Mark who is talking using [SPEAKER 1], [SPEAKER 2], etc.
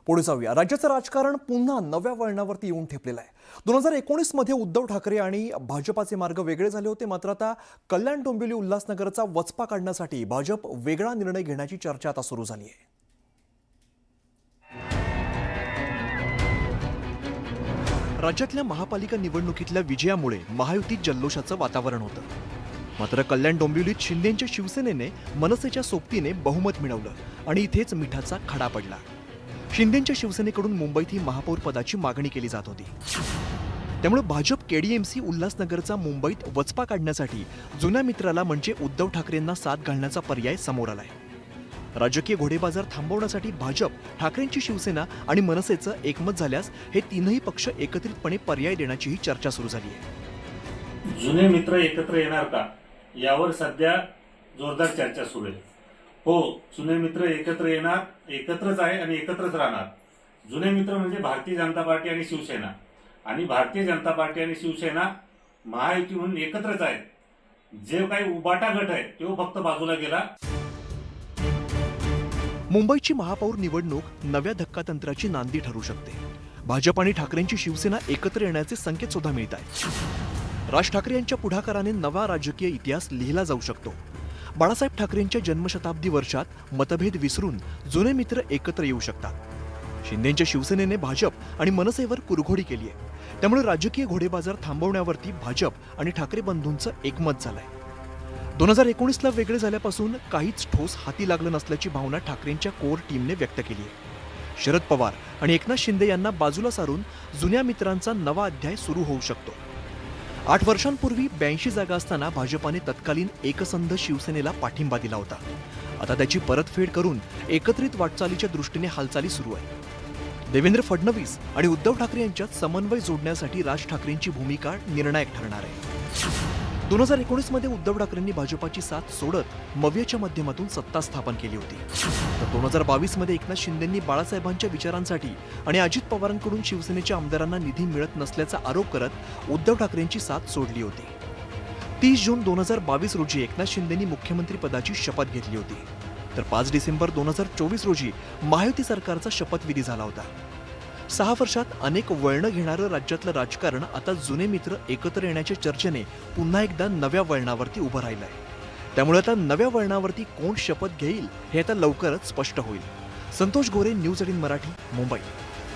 [SPEAKER 1] पुढे जाऊया। राज्याचं राजकारण पुन्हा नव्या वळणावरती येऊन ठेपलेलं आहे। 2019 मध्ये उद्धव ठाकरे आणि भाजपाचे मार्ग वेगळे झाले होते, मात्र आता कल्याण डोंबिवली उल्हासनगरचा वचपा काढण्यासाठी भाजप वेगळा निर्णय घेण्याची चर्चा आता सुरू झाली आहे। राज्यातल्या महापालिका निवडणुकीतल्या विजयामुळे महायुतीत जल्लोषाचं वातावरण होतं, मात्र कल्याण डोंबिवलीत शिंदेंच्या शिवसेनेने मनसेच्या सोबतीने बहुमत मिळवलं आणि इथेच मिठाचा खडा पडला। शिंदेंच्या शिवसेनेकडून मुंबईत ही महापौर पदाची मागणी केली जात होती, त्यामुळे भाजप केडीएमसी उल्हासनगरचा मुंबईत वचपा काढण्यासाठी जुन्या मित्राला म्हणजे उद्धव ठाकरेंना साथ घालण्याचा पर्याय समोर आलाय। राजकीय घोडेबाजार थांबवण्यासाठी भाजप, ठाकरेंची शिवसेना आणि मनसेचं एकमत झाल्यास हे तीनही पक्ष एकत्रितपणे पर्याय देण्याचीही चर्चा सुरू झाली आहे।
[SPEAKER 2] जुने मित्र एकत्र येणार का, यावर सध्या जोरदार चर्चा सुरू आहे। हो, जुने मित्र एकत्र येणार, एकत्रच आहे आणि एकत्रच राहणार। जुने मित्र म्हणजे भारतीय जनता पार्टी आणि शिवसेना, आणि भारतीय जनता पार्टी आणि शिवसेना महायुती म्हणून एकत्रच आहेत। जे काही उबाटा गट आहे तो फक्त बाजूला गेला।
[SPEAKER 1] मुंबईची महापौर निवडणूक नव्या धक्कातंत्राची नांदी ठरू शकते। भाजप आणि ठाकरेंची शिवसेना एकत्र येण्याचे संकेत सुद्धा मिळत आहेत। राज ठाकरे यांच्या पुढाकाराने नवा राजकीय इतिहास लिहिला जाऊ शकतो। बाळासाहेब ठाकरेंच्या जन्मशताब्दी वर्षात मतभेद विसरून जुने मित्र एकत्र येऊ शकतात। शिंदेंच्या शिवसेनेने भाजप आणि मनसेवर कुरघोडी केली आहे, त्यामुळे राजकीय घोडेबाजार थांबवण्यावरती भाजप आणि ठाकरे बंधूंचं एकमत झालंय। 2019ला वेगळे झाल्यापासून काहीच ठोस हाती लागलं नसल्याची भावना ठाकरेंच्या कोर टीमने व्यक्त केली आहे। शरद पवार आणि एकनाथ शिंदे यांना बाजूला सारून जुन्या मित्रांचा नवा अध्याय सुरू होऊ शकतो। 8 वर्षांपूर्वी 82 जागा असताना भाजपाने तत्कालीन एकसंध शिवसेनेला पाठिंबा दिला होता। आता त्याची परतफेड करून एकत्रित वाटचालीच्या दृष्टीने हालचाली सुरू आहे। देवेंद्र फडणवीस आणि उद्धव ठाकरे यांच्यात समन्वय जोडण्यासाठी राज ठाकरेंची भूमिका निर्णायक ठरणार आहे। 2019 मध्ये उद्धव ठाकरेंनी भाजपाची साथ सोडत मवियाच्या माध्यमातून सत्ता स्थापन केली होती, तर 2022 मध्ये एकनाथ शिंदेंनी बाळासाहेबांच्या विचारांसाठी आणि अजित पवारांकडून शिवसेनेच्या आमदारांना निधी मिळत नसल्याचा आरोप करत उद्धव ठाकरेंची साथ सोडली होती। 30 जून 2022 रोजी एकनाथ शिंदेंनी मुख्यमंत्री पदाची शपथ घेतली होती, तर 5 डिसेंबर 2024 रोजी महायुती सरकारचा शपथविधी झाला होता। 6 वर्षात अनेक वळणं घेणारं राज्यातलं राजकारण आता जुने मित्र एकत्र येण्याच्या चर्चेने पुन्हा एकदा नव्या वळणावरती उभं राहिलंय। त्यामुळे आता नव्या वळणावरती कोण शपथ घेईल हे आता लवकरच स्पष्ट होईल। संतोष गोरे, न्यूज 18 मराठी, मुंबई।